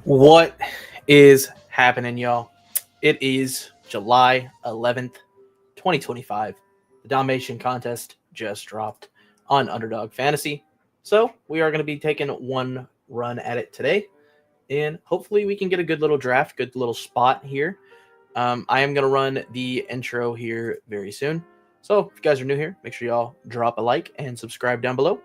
What is happening, y'all? It is July 11th, 2025. The Dalmation contest just dropped on Underdog Fantasy. So we are going to be taking one run at it today. And hopefully we can get a good little draft, good little spot here. I am going to run the intro here very soon. So if you guys are new here, make sure y'all drop a like and subscribe down below.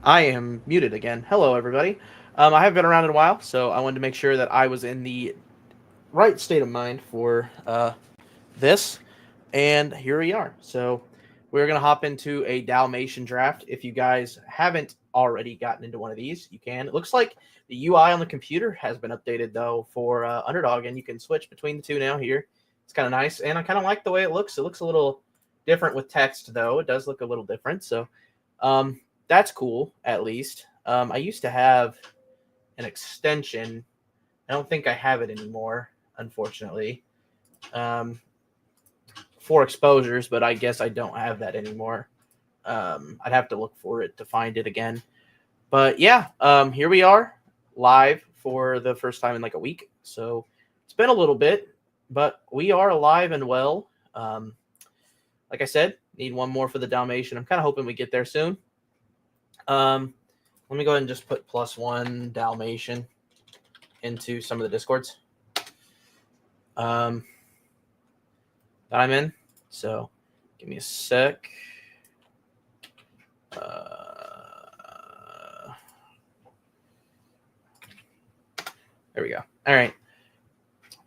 I am muted again. Hello, everybody. I have been around in a while, so I wanted to make sure that I was in the right state of mind for this. And here we are. So we're going to hop into a Dalmation draft. If you guys haven't already gotten into one of these, you can. It looks like the UI on the computer has been updated, though, for Underdog, and you can switch between the two now here. It's kind of nice, and I kind of like the way it looks. It looks a little different with text, though. It does look a little different, so that's cool, at least. I used to have an extension. I don't think I have it anymore, unfortunately, for exposures, but I guess I don't have that anymore. I'd have to look for it to find it again. But yeah, here we are, live for the first time in like a week. So it's been a little bit, but we are alive and well. Like I said, need one more for the Dalmation. I'm kind of hoping we get there soon. Let me go ahead and just put +1 Dalmation into some of the Discords that I'm in. So give me a sec. There we go. All right.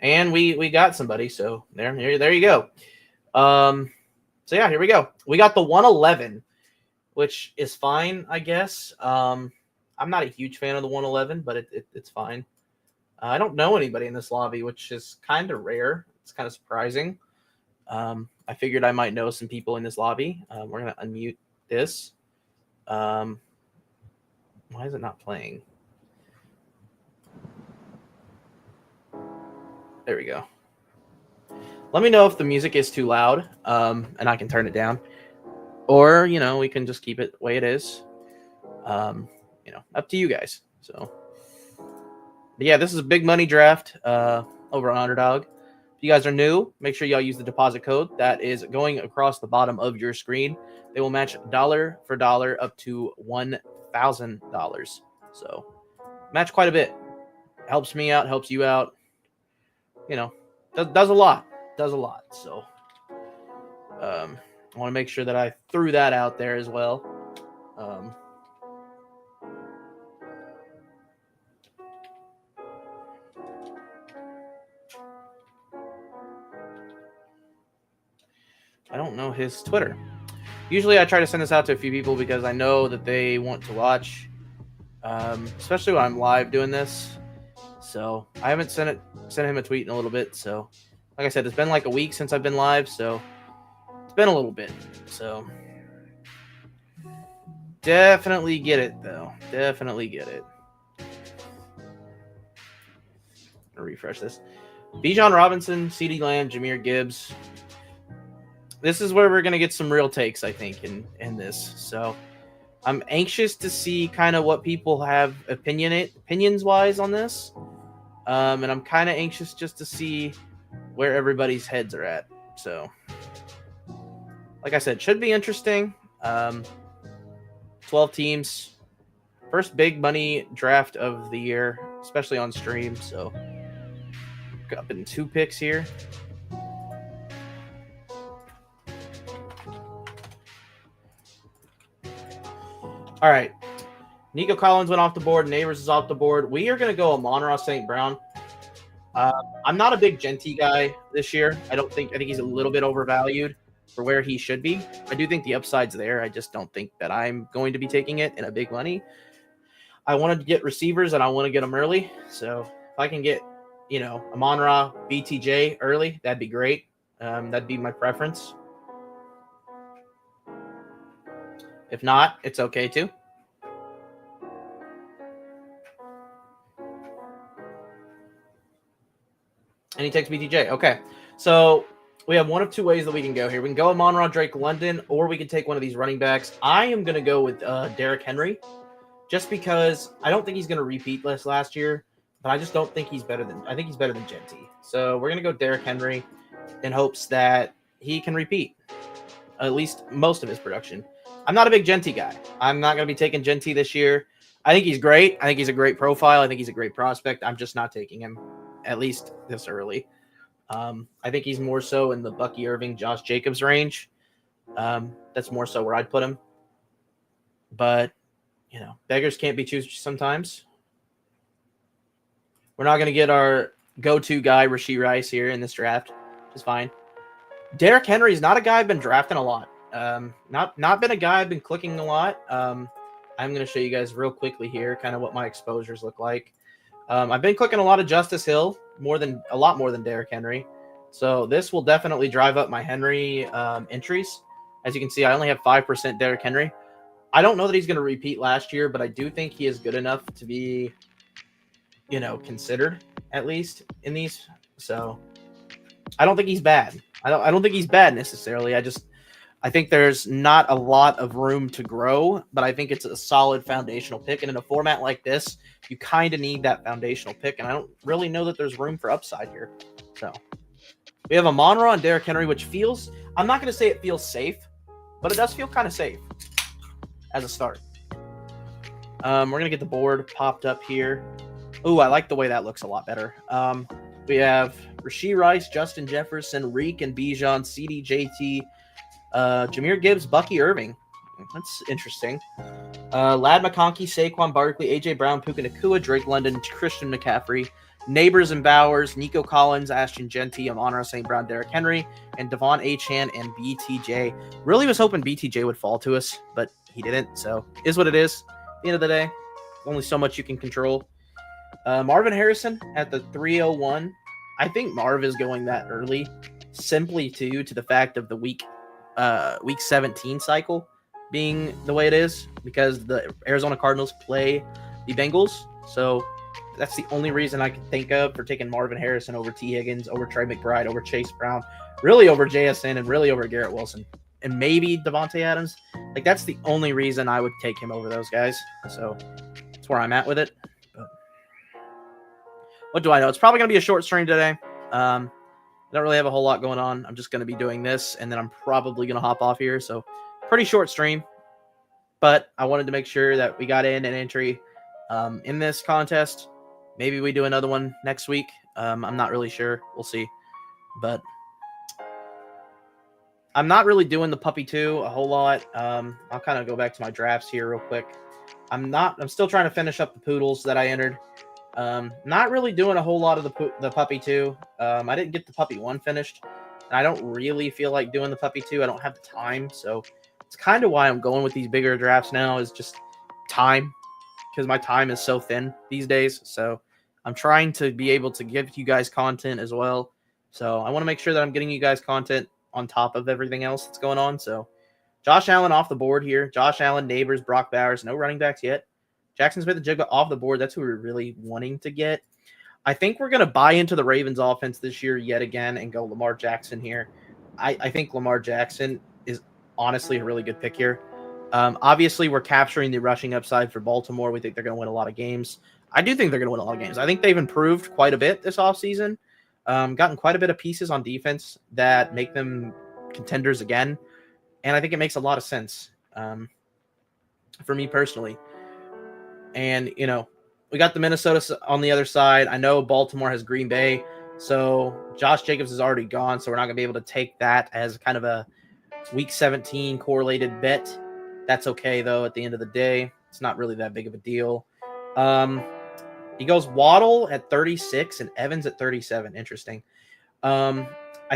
And we got somebody. So there you go. So yeah, here we go. We got the 111, which is fine, I guess. I'm not a huge fan of the 111, but it's fine. I don't know anybody in this lobby, which is kind of rare. It's kind of surprising. I figured I might know some people in this lobby. We're going to unmute this. Why is it not playing? There we go. Let me know if the music is too loud, and I can turn it down. Or, we can just keep it the way it is. Up to you guys. So, but yeah, this is a big money draft over on Underdog. If you guys are new, make sure y'all use the deposit code that is going across the bottom of your screen. They will match dollar for dollar up to $1,000. So, match quite a bit. Helps me out, helps you out. Does a lot. Does a lot. So, I want to make sure that I threw that out there as well. I don't know his Twitter. Usually I try to send this out to a few people because I know that they want to watch, especially when I'm live doing this. So I haven't sent him a tweet in a little bit. So like I said, it's been like a week since I've been live. So it's been a little bit. So definitely get it, though. Definitely get it. I'll refresh this. Bijan Robinson, CeeDee Lamb, Jahmyr Gibbs. This is where we're going to get some real takes, I think, in this. So I'm anxious to see kind of what people have opinions-wise on this. And I'm kind of anxious just to see where everybody's heads are at. So, like I said, should be interesting. 12 teams. First big money draft of the year, especially on stream. So, up in 2 picks here. All right. Nico Collins went off the board. Neighbors is off the board. We are going to go Amon-Ra St. Brown. I'm not a big Genty guy this year. I think he's a little bit overvalued for where he should be. I do think the upside's there. I just don't think that I'm going to be taking it in a big money. I wanted to get receivers, and I want to get them early. So if I can get, Amon-Ra, BTJ early, that'd be great. That'd be my preference. If not, it's okay too. And he takes BTJ. Okay. So we have one of 2 ways that we can go here. We can go Amon-Ra, Drake London, or we can take one of these running backs. I am going to go with Derrick Henry just because I don't think he's going to repeat last year, but I just don't think he's better than – I think he's better than Genty. So we're going to go Derrick Henry in hopes that he can repeat at least most of his production. I'm not a big Genty guy. I'm not going to be taking Genty this year. I think he's great. I think he's a great profile. I think he's a great prospect. I'm just not taking him, at least this early. I think he's more so in the Bucky Irving, Josh Jacobs range. That's more so where I'd put him. But, beggars can't be choosers sometimes. We're not going to get our go-to guy, Rashee Rice, here in this draft, which is fine. Derrick Henry is not a guy I've been drafting a lot. Not been a guy I've been clicking a lot. I'm going to show you guys real quickly here kind of what my exposures look like. I've been clicking a lot of Justice Hill, a lot more than Derrick Henry. So this will definitely drive up my Henry entries. As you can see, I only have 5% Derrick Henry. I don't know that he's going to repeat last year, but I do think he is good enough to be, considered at least in these. So I don't think he's bad. I don't think he's bad necessarily. I think there's not a lot of room to grow, but I think it's a solid foundational pick. And in a format like this, you kind of need that foundational pick. And I don't really know that there's room for upside here. So we have Amon-Ra and Derrick Henry, which feels, I'm not going to say it feels safe, but it does feel kind of safe as a start. We're going to get the board popped up here. Ooh, I like the way that looks a lot better. We have Rashee Rice, Justin Jefferson, Reek and Bijan, CeeDee, JT, Jahmyr Gibbs, Bucky Irving. That's interesting. Lad McConkey, Saquon Barkley, AJ Brown, Puka Nacua, Drake London, Christian McCaffrey, Neighbors and Bowers, Nico Collins, Ashton Genty, Amon-Ra St. Brown, Derrick Henry, and Devon Achane and BTJ. Really was hoping BTJ would fall to us, but he didn't. So is what it is. At the end of the day, only so much you can control. Marvin Harrison at the 301. I think Marv is going that early, simply to the fact of the week 17 cycle being the way it is, because the Arizona Cardinals play the Bengals. So that's the only reason I can think of for taking Marvin Harrison over T. Higgins, over Trey McBride, over Chase Brown, really over JSN, and really over Garrett Wilson, and maybe Devontae Adams. Like, that's the only reason I would take him over those guys. So that's where I'm at with it. But what do I know? It's probably going to be a short stream today. I don't really have a whole lot going on. I'm just going to be doing this, and then I'm probably going to hop off here. So pretty short stream. But I wanted to make sure that we got in an entry in this contest. Maybe we do another one next week. I'm not really sure. We'll see. But I'm not really doing the Puppy 2 a whole lot. I'll kind of go back to my drafts here real quick. I'm still trying to finish up the Poodles that I entered. Not really doing a whole lot of the Puppy 2. I didn't get the Puppy 1 finished. And I don't really feel like doing the Puppy 2. I don't have the time. So it's kind of why I'm going with these bigger drafts now, is just time. Because my time is so thin these days. So I'm trying to be able to give you guys content as well. So I want to make sure that I'm getting you guys content on top of everything else that's going on. So Josh Allen off the board here. Josh Allen, Neighbors, Brock Bowers. No running backs yet. Jackson Smith and Jigba off the board. That's who we're really wanting to get. I think we're going to buy into the Ravens offense this year yet again and go Lamar Jackson here. I think Lamar Jackson is honestly a really good pick here. Obviously, we're capturing the rushing upside for Baltimore. We think they're going to win a lot of games. I do think they're going to win a lot of games. I think they've improved quite a bit this offseason. Gotten quite a bit of pieces on defense that make them contenders again. And I think it makes a lot of sense for me personally. And, you know, we got the Minnesota on the other side. I know Baltimore has Green Bay. So Josh Jacobs is already gone. So we're not going to be able to take that as kind of a week 17 correlated bet. That's okay, though, at the end of the day. It's not really that big of a deal. He goes Waddle at 36 and Evans at 37. Interesting. I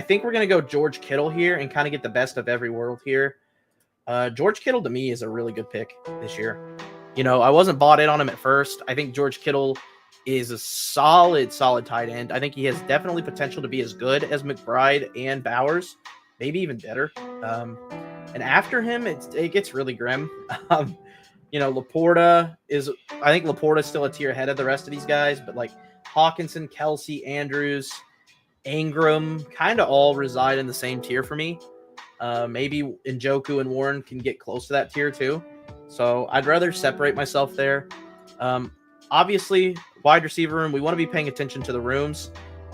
think we're going to go George Kittle here and kind of get the best of every world here. George Kittle, to me, is a really good pick this year. You know, I wasn't bought in on him at first. I think George Kittle is a solid tight end. I think he has definitely potential to be as good as McBride and Bowers, maybe even better. And after him, it gets really grim. You know, Laporta is – I think Laporta is still a tier ahead of the rest of these guys, but like Hawkinson, Kelsey, Andrews, Ingram kind of all reside in the same tier for me. Maybe Njoku and Warren can get close to that tier too. So I'd rather separate myself there. Obviously, wide receiver room, we want to be paying attention to the rooms.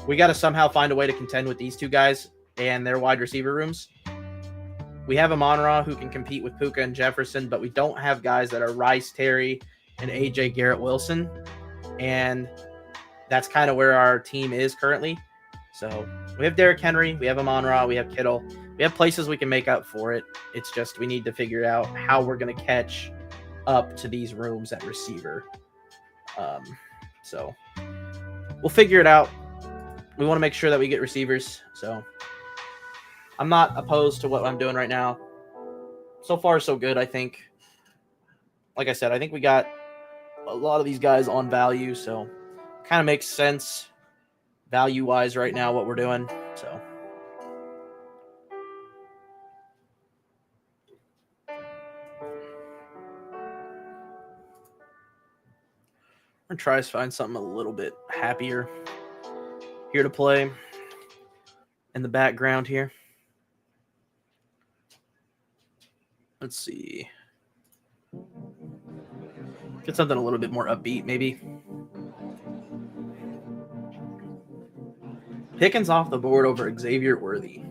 We got to somehow find a way to contend with these two guys and their wide receiver rooms. We have Amon-Ra who can compete with Puka and Jefferson, but we don't have guys that are Rice, Terry, and A.J. Garrett Wilson. And that's kind of where our team is currently. So we have Derrick Henry, we have Amon-Ra, we have Kittle. We have places we can make up for it. It's just we need to figure out how we're going to catch up to these rooms at receiver. So we'll figure it out. We want to make sure that we get receivers. So I'm not opposed to what I'm doing right now. So far, so good, I think. Like I said, I think we got a lot of these guys on value. So kind of makes sense value-wise right now what we're doing. So I'm going to try to find something a little bit happier here to play in the background here. Let's see. Get something a little bit more upbeat, maybe. Pickens off the board over Xavier Worthy.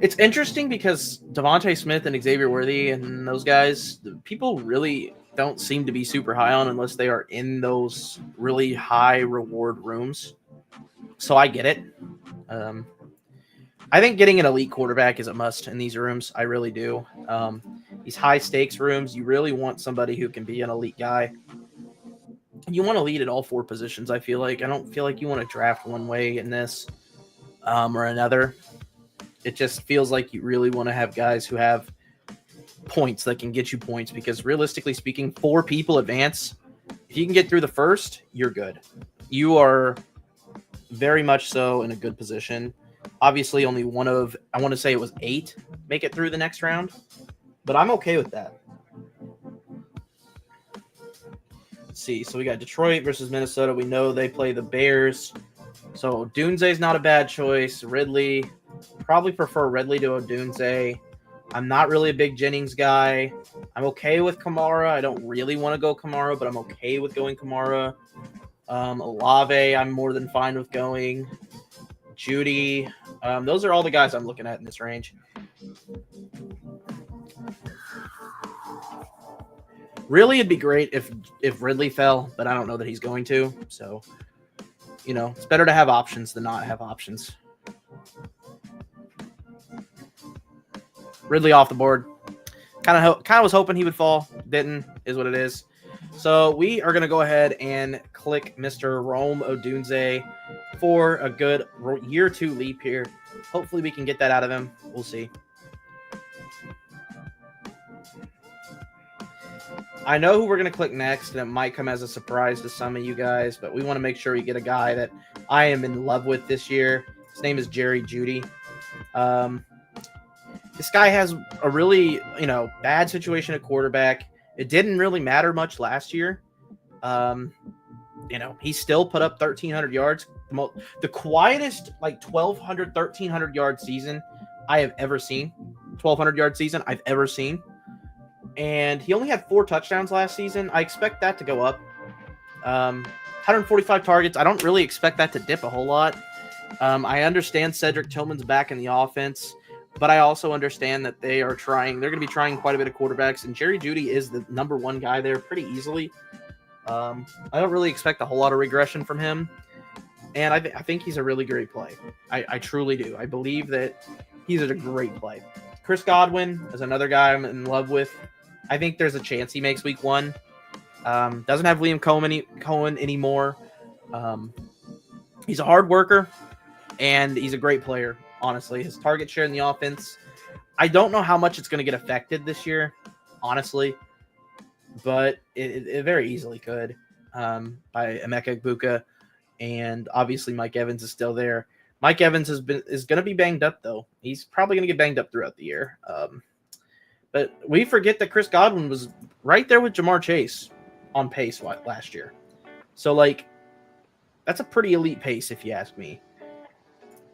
It's interesting because Devontae Smith and Xavier Worthy and those guys, people really don't seem to be super high on unless they are in those really high reward rooms. So I get it. I think getting an elite quarterback is a must in these rooms. I really do. These high stakes rooms, you really want somebody who can be an elite guy. You want to lead at all four positions, I feel like. I don't feel like you want to draft one way in this or another. It just feels like you really want to have guys who have points that can get you points, because realistically speaking, 4 people advance. If you can get through the first, you're good. You are very much so in a good position. Obviously, only one of, I want to say it was 8 make it through the next round, but I'm okay with that. Let's see. So we got Detroit versus Minnesota. We know they play the Bears. So Odunze's not a bad choice. Ridley, probably prefer Ridley to Odunze. I'm not really a big Jennings guy. I'm okay with Kamara. I don't really want to go Kamara, but I'm okay with going Kamara. Olave, I'm more than fine with going. Judy. Those are all the guys I'm looking at in this range. Really, it'd be great if Ridley fell, but I don't know that he's going to. So, you know, it's better to have options than not have options. Ridley off the board. Kind of was hoping he would fall. Didn't, is what it is. So we are going to go ahead and click Mr. Rome Odunze for a good year 2 leap here. Hopefully we can get that out of him. We'll see. I know who we're going to click next, and it might come as a surprise to some of you guys, but we want to make sure we get a guy that I am in love with this year. His name is Jerry Jeudy. This guy has a really, bad situation at quarterback. It didn't really matter much last year. He still put up 1,300 yards. The quietest, 1,200, 1,300 yard season I have ever seen. 1,200 yard season I've ever seen. And he only had 4 touchdowns last season. I expect that to go up. 145 targets. I don't really expect that to dip a whole lot. I understand Cedric Tillman's back in the offense, but I also understand that they're going to be trying quite a bit of quarterbacks, and Jerry Jeudy is the number 1 guy there pretty easily. I don't really expect a whole lot of regression from him, and I think he's a really great play. I truly do. I believe that he's a great play. Chris Godwin is another guy I'm in love with. I think there's a chance he makes week 1. Doesn't have Liam Cohen anymore. He's a hard worker, and he's a great player, honestly. His target share in the offense, I don't know how much it's going to get affected this year, honestly, but it very easily could by Emeka Egbuka, and obviously Mike Evans is still there. Mike Evans is going to be banged up, though. He's probably going to get banged up throughout the year. But we forget that Chris Godwin was right there with Jamar Chase on pace last year. So, that's a pretty elite pace, if you ask me.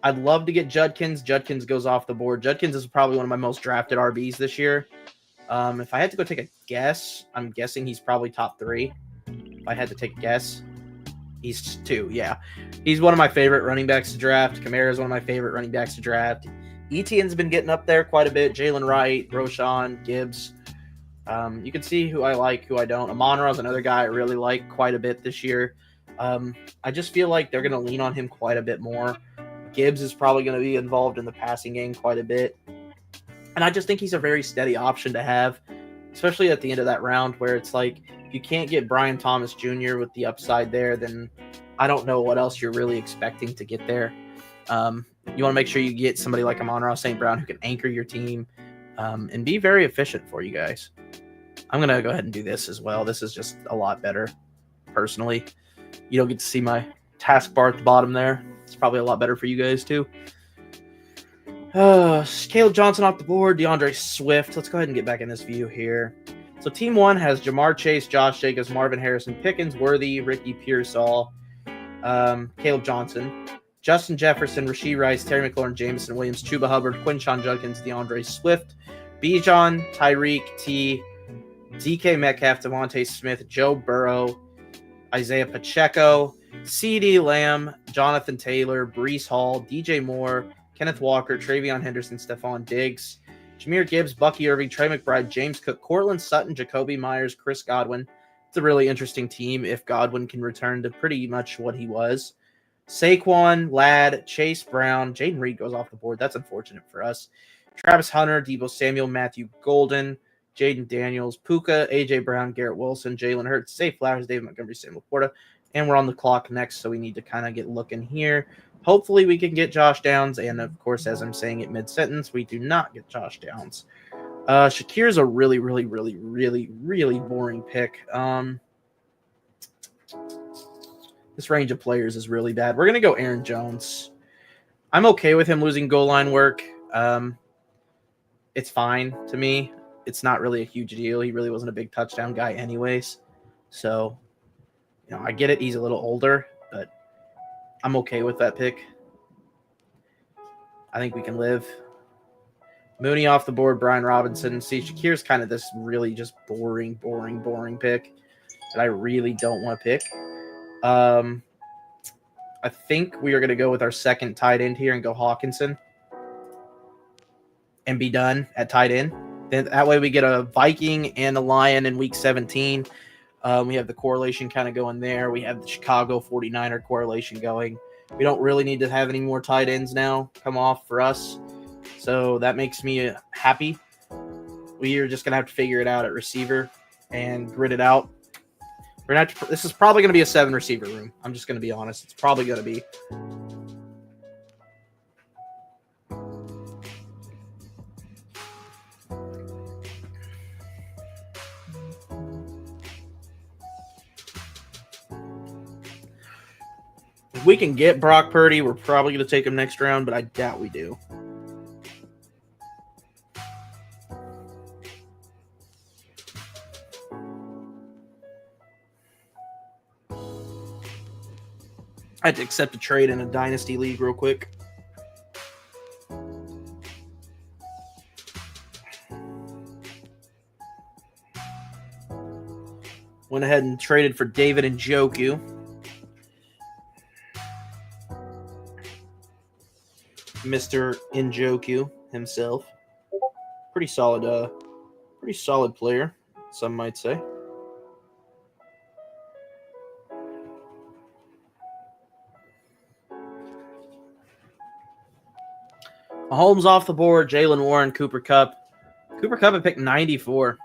I'd love to get Judkins. Judkins goes off the board. Judkins is probably one of my most drafted RBs this year. If I had to go take a guess, I'm guessing he's probably top 3. If I had to take a guess, he's 2, yeah. He's one of my favorite running backs to draft. Kamara is one of my favorite running backs to draft. Etienne's been getting up there quite a bit. Jalen Wright, Roschon, Gibbs. You can see who I like, who I don't. Amon-Ra is another guy I really like quite a bit this year. I just feel like they're going to lean on him quite a bit more. Gibbs is probably going to be involved in the passing game quite a bit. And I just think he's a very steady option to have, especially at the end of that round where it's like, if you can't get Brian Thomas Jr. with the upside there, then I don't know what else you're really expecting to get there. You want to make sure you get somebody like Amon-Ra St. Brown who can anchor your team and be very efficient for you guys. I'm going to go ahead and do this as well. This is just a lot better, personally. You don't get to see my taskbar at the bottom there. It's probably a lot better for you guys, too. Caleb Johnson off the board. DeAndre Swift. Let's go ahead and get back in this view here. So Team 1 has Jamar Chase, Josh Jacobs, Marvin Harrison, Pickens, Worthy, Ricky Pearsall, Caleb Johnson, Justin Jefferson, Rashee Rice, Terry McLaurin, Jameson Williams, Chuba Hubbard, Quinshon Judkins, DeAndre Swift, Bijan, Tyreek T, DK Metcalf, Devontae Smith, Joe Burrow, Isaiah Pacheco, CeeDee Lamb, Jonathan Taylor, Breece Hall, DJ Moore, Kenneth Walker, Travion Henderson, Stephon Diggs, Jahmyr Gibbs, Bucky Irving, Trey McBride, James Cook, Cortland Sutton, Jacoby Myers, Chris Godwin. It's a really interesting team if Godwin can return to pretty much what he was. Saquon, Ladd, Chase Brown, Jaden Reed goes off the board. That's unfortunate for us. Travis Hunter, Deebo Samuel, Matthew Golden, Jaden Daniels, Puka, A.J. Brown, Garrett Wilson, Jalen Hurts, Zay Flowers, David Montgomery, Sam Laporta. And we're on the clock next, so we need to kind of get looking here. Hopefully we can get Josh Downs. And, of course, as I'm saying it mid-sentence, we do not get Josh Downs. Shakir's a really, really, really, really, really boring pick. This range of players is really bad. We're going to go Aaron Jones. I'm okay with him losing goal line work. It's fine to me. It's not really a huge deal. He really wasn't a big touchdown guy anyways. So, I get it. He's a little older, but I'm okay with that pick. I think we can live. Mooney off the board, Brian Robinson. See, Shakir's kind of this really just boring pick that I really don't want to pick. I think we are going to go with our second tight end here and go Hawkinson and be done at tight end. Then that way we get a Viking and a Lion in week 17. We have the correlation kind of going there. We have the Chicago 49er correlation going. We don't really need to have any more tight ends now come off for us. So that makes me happy. We are just going to have to figure it out at receiver and grit it out. This is probably going to be a 7 receiver room. I'm just going to be honest. It's probably going to be. If we can get Brock Purdy, we're probably going to take him next round, but I doubt we do. I had to accept a trade in a dynasty league real quick. Went ahead and traded for David Njoku. Mr. Njoku himself. Pretty solid player, some might say. Mahomes off the board, Jalen Warren, Cooper Kupp. Cooper Kupp at pick 94.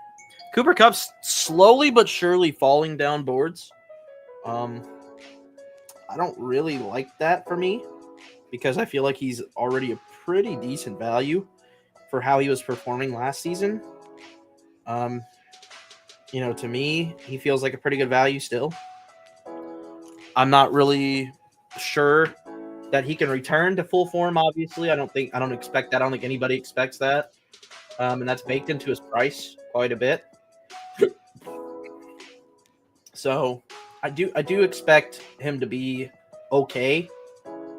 Cooper Kupp's slowly but surely falling down boards. I don't really like that for me because I feel like he's already a pretty decent value for how he was performing last season. To me, he feels like a pretty good value still. I'm not really sure that he can return to full form, obviously. I don't expect that. I don't think anybody expects that. And that's baked into his price quite a bit. So I do expect him to be okay.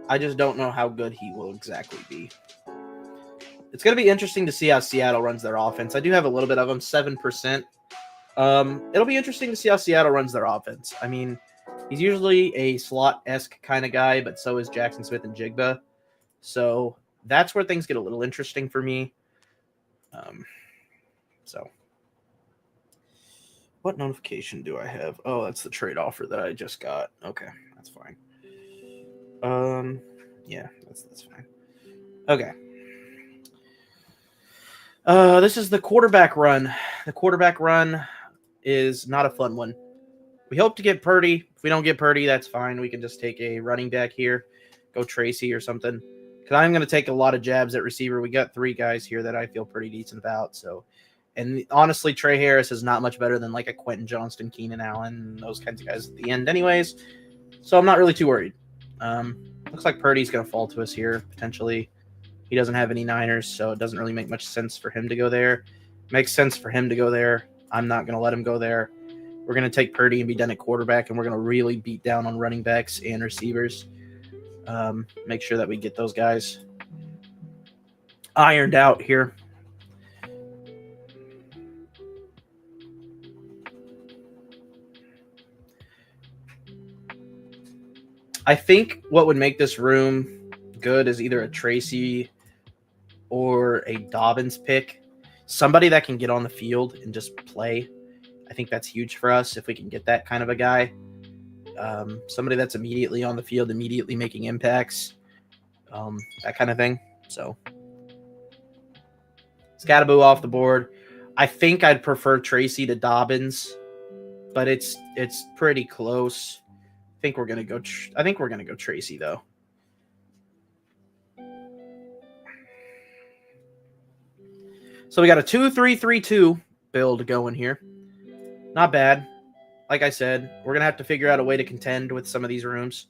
I just don't know how good he will exactly be. It's going to be interesting to see how Seattle runs their offense. I do have a little bit of them, 7%. It'll be interesting to see how Seattle runs their offense. I mean, he's usually a slot-esque kind of guy, but so is Jackson Smith and Jigba. So that's where things get a little interesting for me. So what notification do I have? Oh, that's the trade offer that I just got. Okay, that's fine. Yeah, that's fine. Okay. This is the quarterback run. The quarterback run is not a fun one. We hope to get Purdy. If we don't get Purdy, that's fine. We can just take a running back here, go Tracy or something. Because I'm going to take a lot of jabs at receiver. We got 3 guys here that I feel pretty decent about. So, and honestly, Trey Harris is not much better than like a Quentin Johnston, Keenan Allen, those kinds of guys at the end, anyways. So I'm not really too worried. Looks like Purdy's going to fall to us here potentially. He doesn't have any Niners, so it doesn't really make much sense for him to go there. Makes sense for him to go there. I'm not going to let him go there. We're going to take Purdy and be done at quarterback, and we're going to really beat down on running backs and receivers. Make sure that we get those guys ironed out here. I think what would make this room good is either a Tracy or a Dobbins pick. Somebody that can get on the field and just play. I think that's huge for us if we can get that kind of a guy. Somebody that's immediately on the field, immediately making impacts, that kind of thing. So, Scattaboo off the board. I think I'd prefer Tracy to Dobbins, but it's pretty close. I think we're gonna go Tracy though. So we got a 2-3-3-2 build going here. Not bad. Like I said, we're going to have to figure out a way to contend with some of these rooms.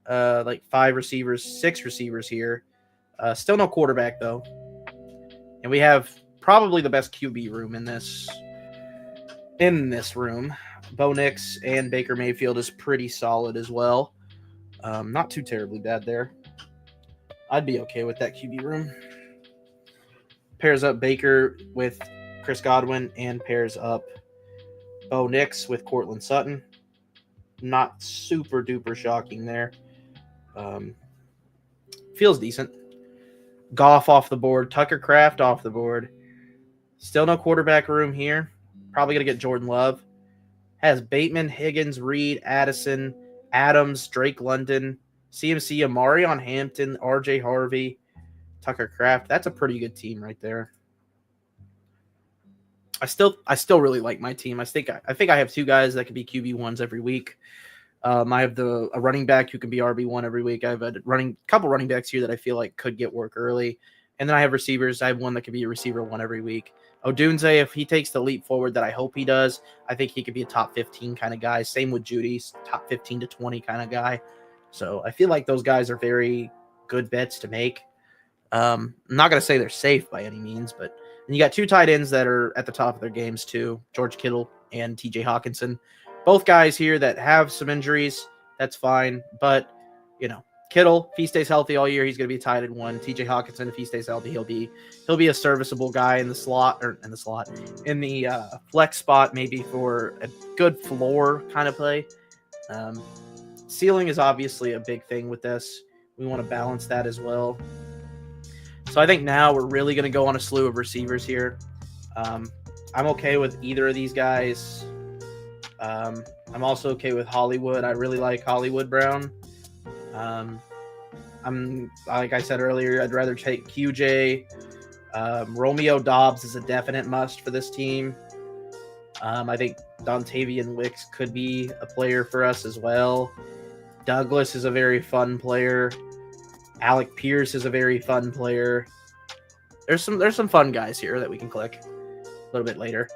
Like 5 receivers, 6 receivers here. Still no quarterback, though. And we have probably the best QB room in this room. Bo Nix and Baker Mayfield is pretty solid as well. Not too terribly bad there. I'd be okay with that QB room. Pairs up Baker with Chris Godwin and pairs up Bo Nix with Cortland Sutton. Not super duper shocking there. Feels decent. Goff off the board. Tucker Kraft off the board. Still no quarterback room here. Probably going to get Jordan Love. Has Bateman, Higgins, Reed, Addison, Adams, Drake London, CMC, Amarion Hampton, RJ Harvey, Tucker Kraft. That's a pretty good team right there. I still really like my team. I think I have 2 guys that could be QB1s every week. I have a running back who can be RB1 every week. I have a couple running backs here that I feel like could get work early. And then I have receivers. I have one that could be a receiver 1 every week. Odunze, if he takes the leap forward that I hope he does, I think he could be a top 15 kind of guy. Same with Judy, top 15 to 20 kind of guy. So I feel like those guys are very good bets to make. I'm not going to say they're safe by any means, but you got 2 tight ends that are at the top of their games too, George Kittle and TJ Hawkinson. Both guys here that have some injuries. That's fine. But, Kittle, if he stays healthy all year, he's going to be tight end 1. TJ Hawkinson, if he stays healthy, he'll be a serviceable guy in the flex spot, maybe for a good floor kind of play. Ceiling is obviously a big thing with this. We want to balance that as well. So I think now we're really going to go on a slew of receivers here. I'm okay with either of these guys. I'm also okay with Hollywood. I really like Hollywood Brown. I'm like I said earlier, I'd rather take QJ. Romeo Dobbs is a definite must for this team. I think Dontavian Wicks could be a player for us as well. Douglas is a very fun player. Alec Pierce is a very fun player. There's some fun guys here that we can click a little bit later.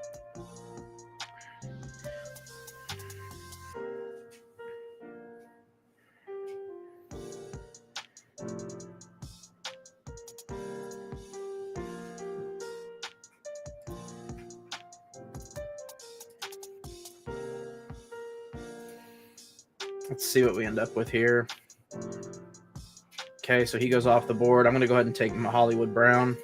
Let's see what we end up with here. Okay, so he goes off the board. I'm going to go ahead and take Hollywood Brown.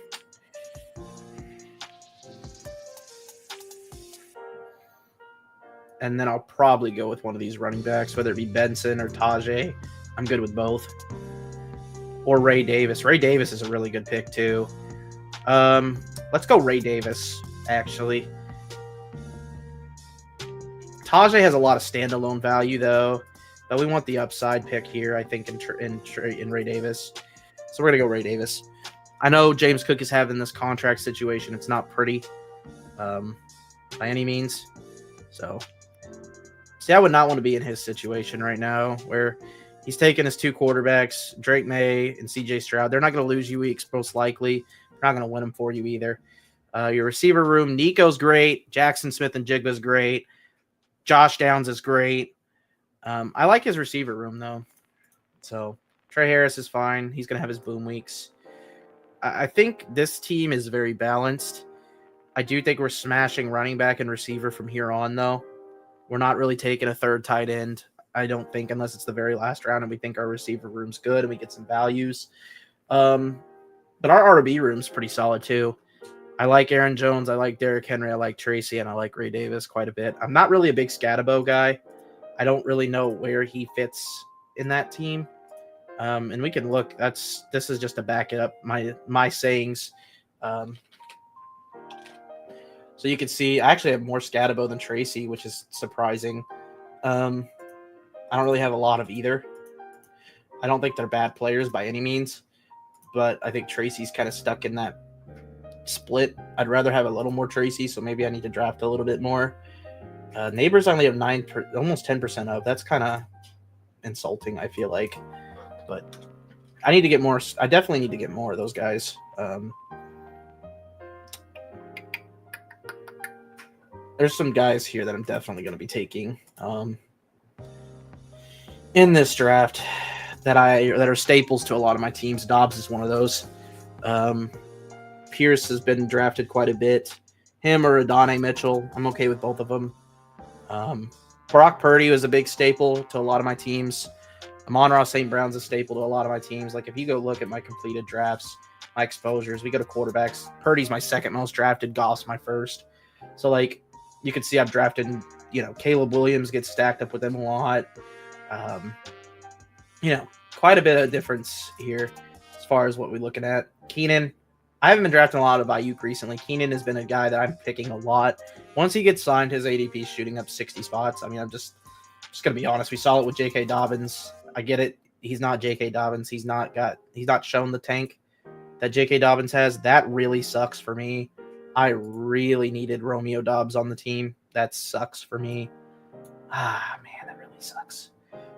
And then I'll probably go with one of these running backs, whether it be Benson or Tajay. I'm good with both. Or Ray Davis. Ray Davis is a really good pick, too. Let's go Ray Davis, actually. Tajay has a lot of standalone value, though. But we want the upside pick here, I think, in Ray Davis. So we're going to go Ray Davis. I know James Cook is having this contract situation. It's not pretty by any means. So, see, I would not want to be in his situation right now where he's taking his 2 quarterbacks, Drake May and CJ Stroud. They're not going to lose you weeks, most likely. They're not going to win them for you either. Your receiver room, Nico's great. Jackson Smith and Jigba's great. Josh Downs is great. I like his receiver room, though. So, Trey Harris is fine. He's going to have his boom weeks. I think this team is very balanced. I do think we're smashing running back and receiver from here on, though. We're not really taking a 3rd tight end, I don't think, unless it's the very last round and we think our receiver room's good and we get some values. But our RB room's pretty solid, too. I like Aaron Jones. I like Derrick Henry. I like Tracy, and I like Ray Davis quite a bit. I'm not really a big Scatabo guy. I don't really know where he fits in that team. And we can look. This is just to back it up, my sayings. So you can see I actually have more Scatabo than Tracy, which is surprising. I don't really have a lot of either. I don't think they're bad players by any means, but I think Tracy's kind of stuck in that split. I'd rather have a little more Tracy, so maybe I need to draft a little bit more. Neighbors only have almost 10% of. That's kind of insulting, I feel like. But I need to get more. I definitely need to get more of those guys. there's some guys here that I'm definitely going to be taking in this draft that are staples to a lot of my teams. Dobbs is one of those. Pierce has been drafted quite a bit. Him or Adonai Mitchell, I'm okay with both of them. Brock Purdy was a big staple to a lot of my teams. Amon-Ra St. Brown's a staple to a lot of my teams. Like, if you go look at my completed drafts, my exposures, we go to quarterbacks. Purdy's my second most drafted. Goff's my first. So, like, you can see I've drafted, Caleb Williams gets stacked up with them a lot. Quite a bit of difference here as far as what we're looking at. Keenan, I haven't been drafting a lot of Ayuk recently. Keenan has been a guy that I'm picking a lot. Once he gets signed, his ADP is shooting up 60 spots. I mean, I'm just going to be honest. We saw it with J.K. Dobbins. I get it. He's not J.K. Dobbins. He's not shown the tank that J.K. Dobbins has. That really sucks for me. I really needed Romeo Dobbs on the team. That sucks for me. Man, that really sucks.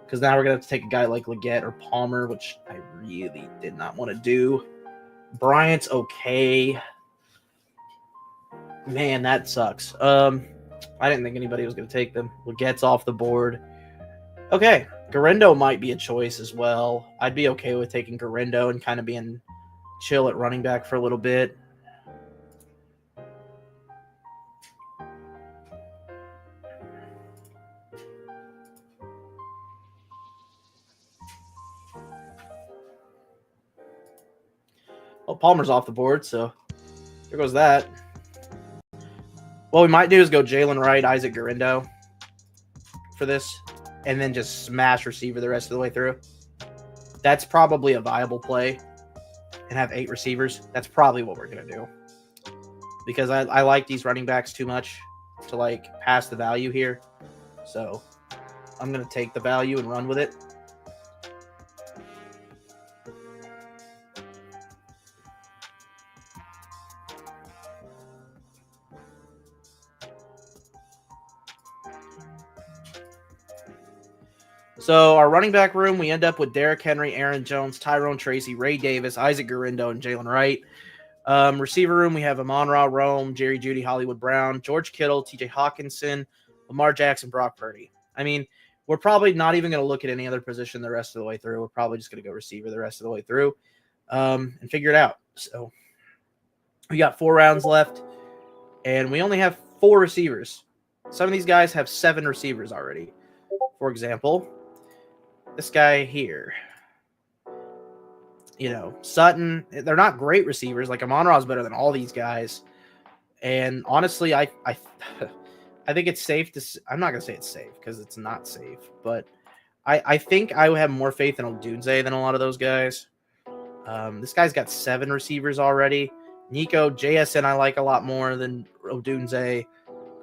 Because now we're going to have to take a guy like Leggett or Palmer, which I really did not want to do. Bryant's okay. Man, that sucks. I didn't think anybody was going to take them. Leggett's off the board. Okay, Garindo might be a choice as well. I'd be okay with taking Garindo and kind of being chill at running back for a little bit. Well, Palmer's off the board, so there goes that. What we might do is go Jalen Wright, Isaac Garindo for this, and then just smash receiver the rest of the way through. That's probably a viable play, and have 8 receivers. That's probably what we're going to do. Because I like these running backs too much to, like, pass the value here. So I'm going to take the value and run with it. So our running back room, we end up with Derrick Henry, Aaron Jones, Tyrone Tracy, Ray Davis, Isaac Garindo, and Jalen Wright. Receiver room, we have Amon-Ra, Rome, Jerry Jeudy, Hollywood Brown, George Kittle, TJ Hawkinson, Lamar Jackson, Brock Purdy. I mean, we're probably not even going to look at any other position the rest of the way through. We're probably just going to go receiver the rest of the way through and figure it out. So we got 4 rounds left, and we only have 4 receivers. Some of these guys have 7 receivers already. For example, this guy here, Sutton, they're not great receivers. Like, Amon-Ra is better than all these guys. And honestly, I think it's safe to, I'm not going to say it's safe because it's not safe, but I think I would have more faith in Odunze than a lot of those guys. This guy's got 7 receivers already. Nico, JSN, I like a lot more than Odunze.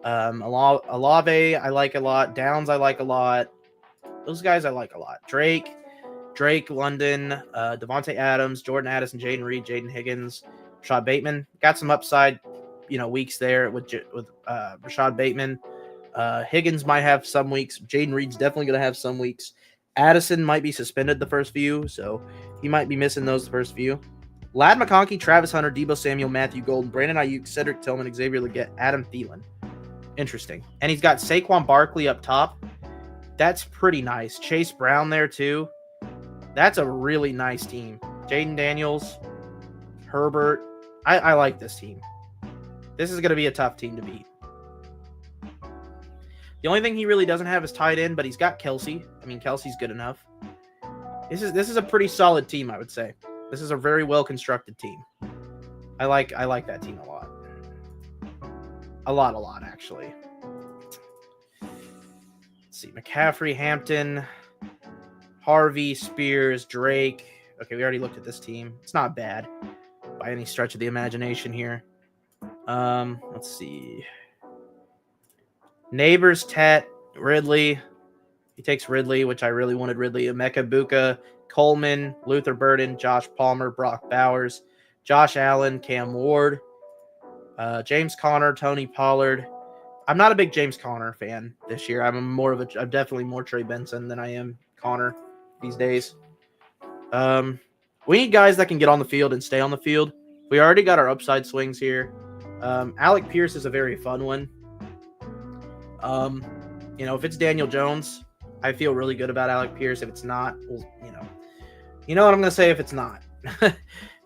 Alave, I like a lot. Downs, I like a lot. Those guys I like a lot. Drake, London, Devontae Adams, Jordan Addison, Jaden Reed, Jaden Higgins, Rashad Bateman. Got some upside, weeks there with Rashad Bateman. Higgins might have some weeks. Jaden Reed's definitely going to have some weeks. Addison might be suspended the first few, so he might be missing those the first few. Ladd McConkey, Travis Hunter, Deebo Samuel, Matthew Golden, Brandon Ayuk, Cedric Tillman, Xavier Leggett, Adam Thielen. Interesting. And he's got Saquon Barkley up top. That's pretty nice. Chase Brown there, too. That's a really nice team. Jaden Daniels, Herbert. I like this team. This is going to be a tough team to beat. The only thing he really doesn't have is tight end, but he's got Kelsey. I mean, Kelsey's good enough. This is a pretty solid team, I would say. This is a very well-constructed team. I like that team a lot. A lot, actually. Let's see. McCaffrey, Hampton, Harvey, Spears, Drake. Okay, we already looked at this team. It's not bad by any stretch of the imagination here. Let's see. Neighbors, Tet, Ridley. He takes Ridley, which I really wanted Ridley. Emeka Buka, Coleman, Luther Burden, Josh Palmer, Brock Bowers, Josh Allen, Cam Ward, James Conner, Tony Pollard. I'm not a big James Conner fan this year. I'm definitely more Trey Benson than I am Conner these days. We need guys that can get on the field and stay on the field. We already got our upside swings here. Alec Pierce is a very fun one. If it's Daniel Jones, I feel really good about Alec Pierce. If it's not, you know what I'm going to say if it's not.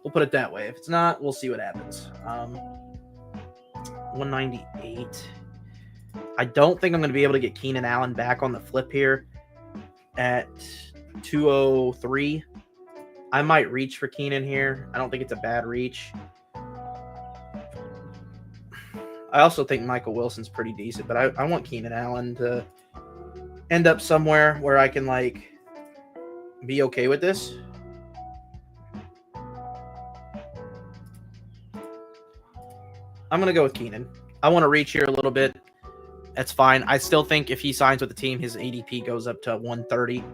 We'll put it that way. If it's not, we'll see what happens. 198. I don't think I'm going to be able to get Keenan Allen back on the flip here at 203. I might reach for Keenan here. I don't think it's a bad reach. I also think Michael Wilson's pretty decent, but I want Keenan Allen to end up somewhere where I can, be okay with this. I'm going to go with Keenan. I want to reach here a little bit. That's fine. I still think if he signs with the team, his ADP goes up to 130.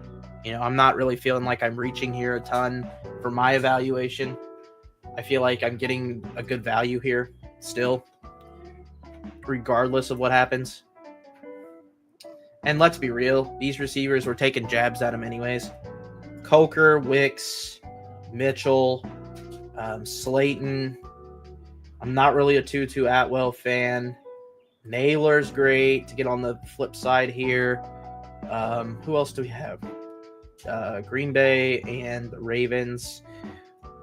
I'm not really feeling like I'm reaching here a ton for my evaluation. I feel like I'm getting a good value here still, regardless of what happens. And let's be real, these receivers were taking jabs at him anyways. Coker, Wicks, Mitchell, Slayton. I'm not really a Tutu Atwell fan. Naylor's great to get on the flip side here. Who else do we have? Green Bay and the Ravens.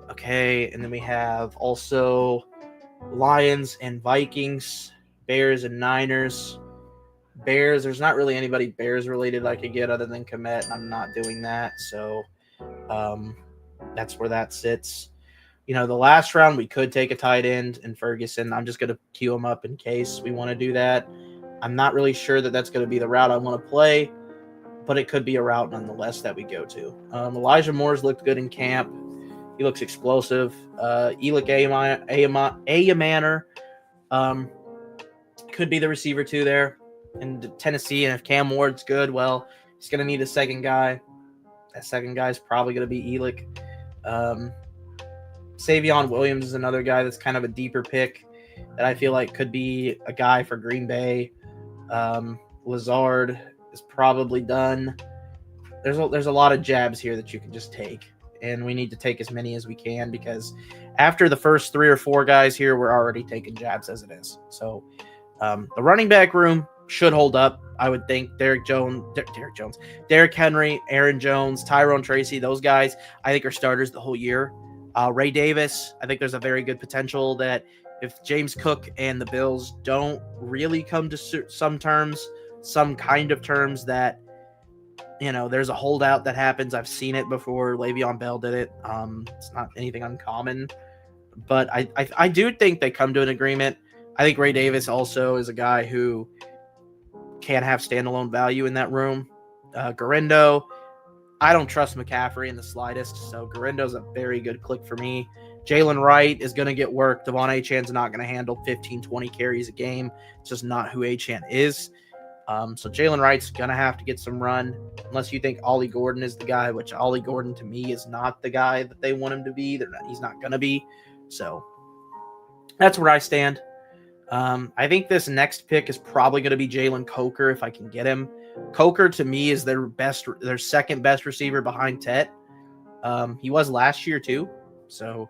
Okay, and then we have also Lions and Vikings, Bears and Niners. Bears, there's not really anybody Bears related I could get other than Komet, and I'm not doing that. So that's where that sits. The last round we could take a tight end in Ferguson. I'm just going to queue him up in case we want to do that. I'm not really sure that that's going to be the route I want to play, but it could be a route nonetheless that we go to. Elijah Moore's looked good in camp. He looks explosive. Elick Ayamaner could be the receiver too there in Tennessee. And if Cam Ward's good, well, he's going to need a second guy. That second guy is probably going to be Elick. Savion Williams is another guy that's kind of a deeper pick that I feel like could be a guy for Green Bay. Lazard is probably done. There's a lot of jabs here that you can just take, and we need to take as many as we can because after the first 3 or 4 guys here, we're already taking jabs as it is. So the running back room should hold up. I would think Derrick Henry, Aaron Jones, Tyrone Tracy, those guys I think are starters the whole year. Ray Davis, I think there's a very good potential that if James Cook and the Bills don't really come to some kind of terms that, there's a holdout that happens. I've seen it before. Le'Veon Bell did it. It's not anything uncommon, but I do think they come to an agreement. I think Ray Davis also is a guy who can have standalone value in that room. Garindo, I don't trust McCaffrey in the slightest, so Garindo's a very good click for me. Jalen Wright is going to get work. Devon Achan's not going to handle 15, 20 carries a game. It's just not who Achan is. So Jalen Wright's going to have to get some run, unless you think Ollie Gordon is the guy, which Ollie Gordon to me is not the guy that they want him to be. He's not going to be. So that's where I stand. I think this next pick is probably going to be Jalen Coker if I can get him. Coker to me is their second best receiver behind Tet. He was last year too. So,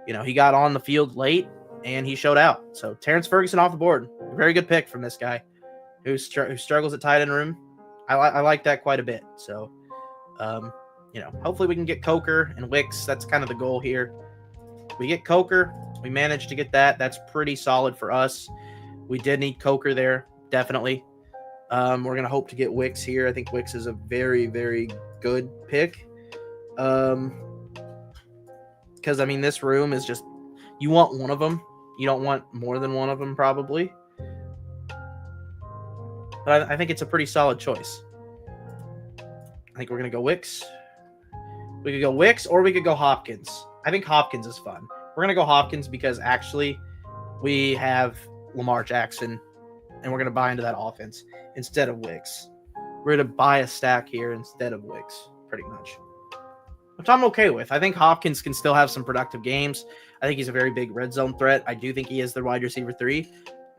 he got on the field late and he showed out. So Terrence Ferguson off the board. A very good pick from this guy who struggles at tight end room. I like that quite a bit. So, hopefully we can get Coker and Wicks. That's kind of the goal here. We get Coker. We managed to get that. That's pretty solid for us. We did need Coker there, definitely. We're going to hope to get Wicks here. I think Wicks is a very, very good pick. Because, this room is just, you want one of them. You don't want more than one of them, probably. But I think it's a pretty solid choice. I think we're going to go Wicks. We could go Wicks or we could go Hopkins. I think Hopkins is fun. We're going to go Hopkins because actually we have Lamar Jackson and we're going to buy into that offense instead of Wicks. We're going to buy a stack here instead of Wicks, pretty much, which I'm okay with. I think Hopkins can still have some productive games. I think he's a very big red zone threat. I do think he is the wide receiver 3.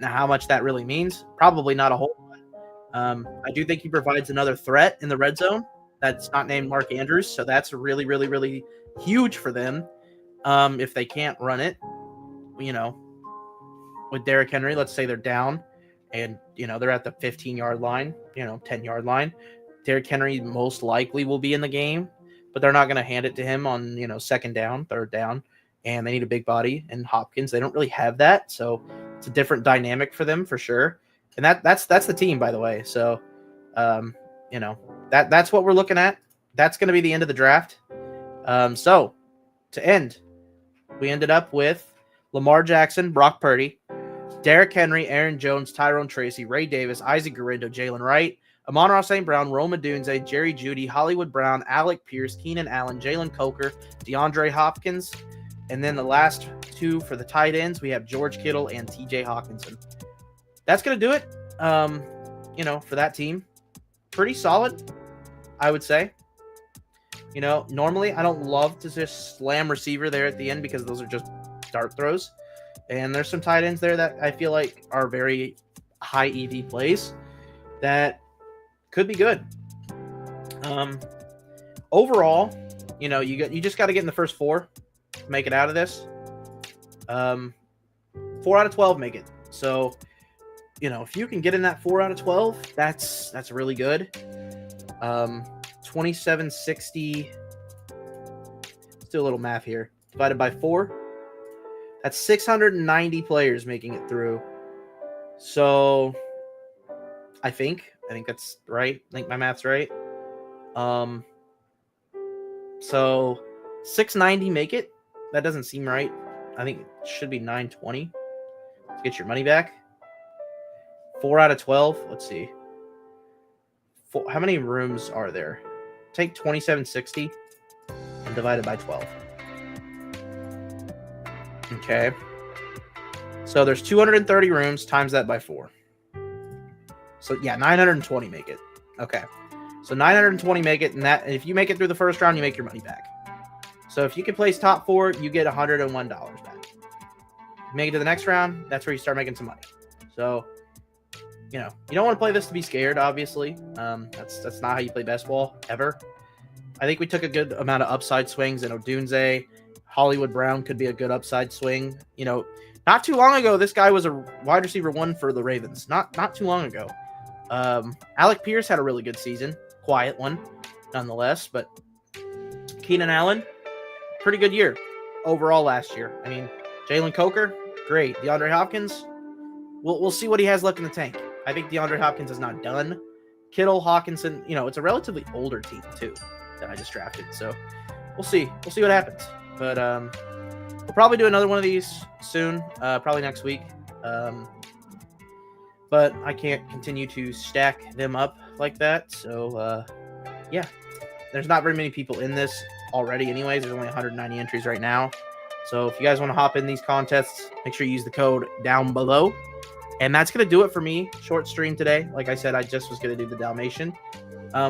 Now, how much that really means? Probably not a whole lot. I do think he provides another threat in the red zone that's not named Mark Andrews, so that's really, really, really huge for them. If they can't run it, with Derrick Henry, let's say they're down and they're at the 15-yard line, 10-yard line. Derrick Henry most likely will be in the game, but they're not going to hand it to him on second down, third down, and they need a big body. And Hopkins, they don't really have that, so it's a different dynamic for them for sure. And that's the team, by the way. So, that's what we're looking at. That's going to be the end of the draft. So to end, we ended up with Lamar Jackson, Brock Purdy, Derrick Henry, Aaron Jones, Tyrone Tracy, Ray Davis, Isaac Guerrero, Jalen Wright, Amon-Ra St. Brown, Rome Odunze, Jerry Jeudy, Hollywood Brown, Alec Pierce, Keenan Allen, Jalen Coker, DeAndre Hopkins. And then the last two for the tight ends, we have George Kittle and TJ Hawkinson. That's going to do it, for that team. Pretty solid, I would say. Normally I don't love to just slam receiver there at the end because those are just dart throws. And there's some tight ends there that I feel like are very high EV plays that could be good. Overall, you just got to get in the first 4 to make it out of this. 4 out of 12 make it. So, if you can get in that 4 out of 12, that's really good. 2760. Let's do a little math here. Divided by 4. That's 690 players making it through. So I think that's right. I think my math's right. So 690 make it. That doesn't seem right. I think it should be 920 to get your money back. 4 out of 12. Let's see. How many rooms are there? Take 2760 and divide it by 12. Okay. So there's 230 rooms, times that by 4. So yeah, 920 make it. Okay. So 920 make it, and if you make it through the first round, you make your money back. So if you can place top 4, you get $101 back. Make it to the next round, that's where you start making some money. So you don't want to play this to be scared, obviously. That's not how you play best ball, ever. I think we took a good amount of upside swings, and Odunze, Hollywood Brown could be a good upside swing. Not too long ago, this guy was a wide receiver 1 for the Ravens. Not too long ago. Alec Pierce had a really good season. Quiet one, nonetheless. But Keenan Allen, pretty good year overall last year. I mean, Jalen Coker, great. DeAndre Hopkins, we'll see what he has left in the tank. I think DeAndre Hopkins is not done. Kittle, Hawkinson, it's a relatively older team, too, that I just drafted. So we'll see. We'll see what happens. But we'll probably do another one of these soon, probably next week. But I can't continue to stack them up like that. So, yeah. There's not very many people in this already anyways. There's only 190 entries right now. So if you guys want to hop in these contests, make sure you use the code down below. And that's going to do it for me. Short stream today. Like I said, I just was going to do the Dalmation.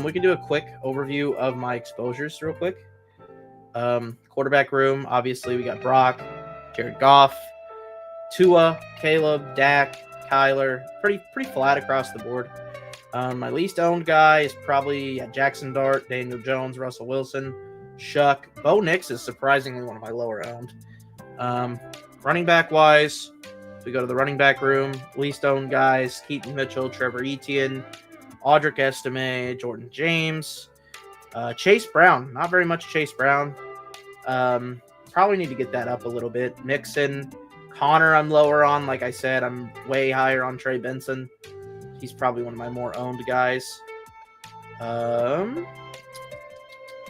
We can do a quick overview of my exposures real quick. Quarterback room, obviously we got Brock, Jared Goff, Tua, Caleb, Dak, Kyler. Pretty flat across the board. My least owned guy is probably Jackson Dart, Daniel Jones, Russell Wilson, Shuck. Bo Nix is surprisingly one of my lower owned. Running back wise, we go to the running back room. Least owned guys: Keaton Mitchell, Trevor Etienne, Audric Estime, Jordan James, Chase Brown. Not very much Chase Brown. Probably need to get that up a little bit. Mixon, Connor, I'm lower on. Like I said, I'm way higher on Trey Benson. He's probably one of my more owned guys.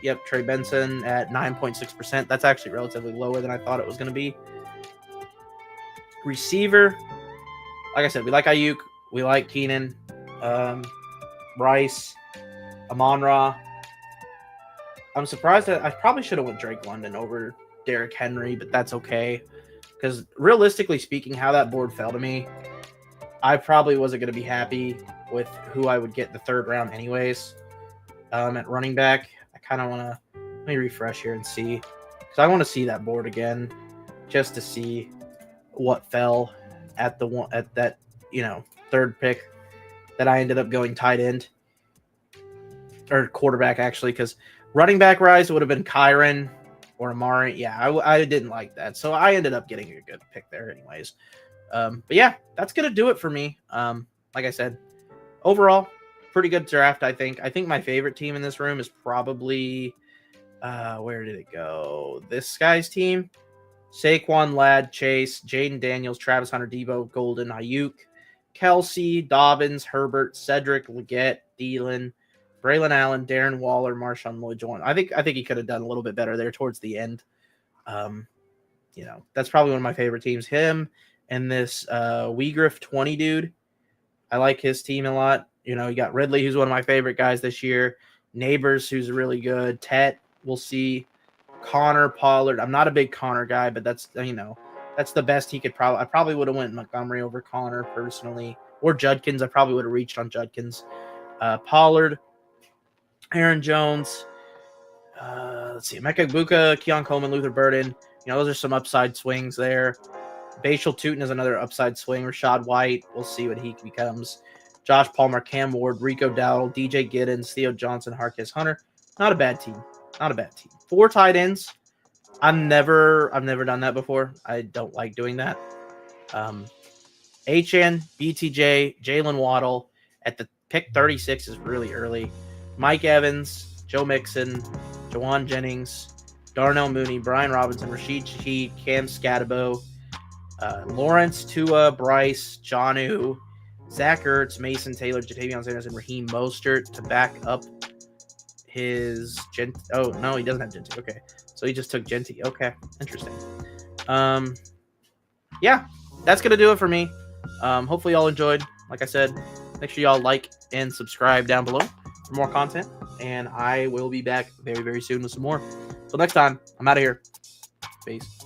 Yep, Trey Benson at 9.6%. That's actually relatively lower than I thought it was going to be. Receiver, like I said, we like Ayuk. We like Keenan. Rice, Amon-Ra. I'm surprised that I probably should have went Drake London over Derrick Henry, but that's okay. Because realistically speaking, how that board fell to me, I probably wasn't going to be happy with who I would get in the third round anyways. At running back, I kind of want to, let me refresh here and see. Because I want to see that board again just to see what fell at that third pick that I ended up going tight end or quarterback, actually, because running back rise would have been Kyron or Amari. Yeah, I didn't like that, so I ended up getting a good pick there anyways. But yeah, that's gonna do it for me. like I said, overall, pretty good draft, I think. I think my favorite team in this room is probably, where did it go? This guy's team. Saquon, Ladd, Chase, Jaden Daniels, Travis Hunter, Debo, Golden, Ayuk, Kelsey, Dobbins, Herbert, Cedric, Leggett, Thielen, Braylon Allen, Darren Waller, Marshawn Lloyd-Jones. I think he could have done a little bit better there towards the end. That's probably one of my favorite teams. Him and this Weegriff 20 dude. I like his team a lot. You got Ridley, who's one of my favorite guys this year. Neighbors, who's really good. Tet, we'll see. Connor, Pollard. I'm not a big Connor guy, but that's the best he could probably. I probably would have went Montgomery over Connor personally, or Judkins. I probably would have reached on Judkins. Pollard, Aaron Jones. Let's see, Emeka Egbuka, Keon Coleman, Luther Burden. Those are some upside swings there. Bashal Tootin is another upside swing. Rashad White, we'll see what he becomes. Josh Palmer, Cam Ward, Rico Dowdle, DJ Giddens, Theo Johnson, Harkis Hunter. Not a bad team. 4 tight ends. I've never done that before. I don't like doing that. HN, BTJ, Jalen Waddle at the pick 36 is really early. Mike Evans, Joe Mixon, Jawan Jennings, Darnell Mooney, Brian Robinson, Rashid Shaheed, Cam Scatabo, Lawrence, Tua, Bryce, Jonnu, Zach Ertz, Mason Taylor, Jatavion Sanders, and Raheem Mostert to back up his Oh, no, he doesn't have Genty. Okay. So he just took Genty. Okay. Interesting. Yeah, that's going to do it for me. Hopefully y'all enjoyed. Like I said, make sure y'all like and subscribe down below for more content. And I will be back very, very soon with some more. Till next time, I'm out of here. Peace.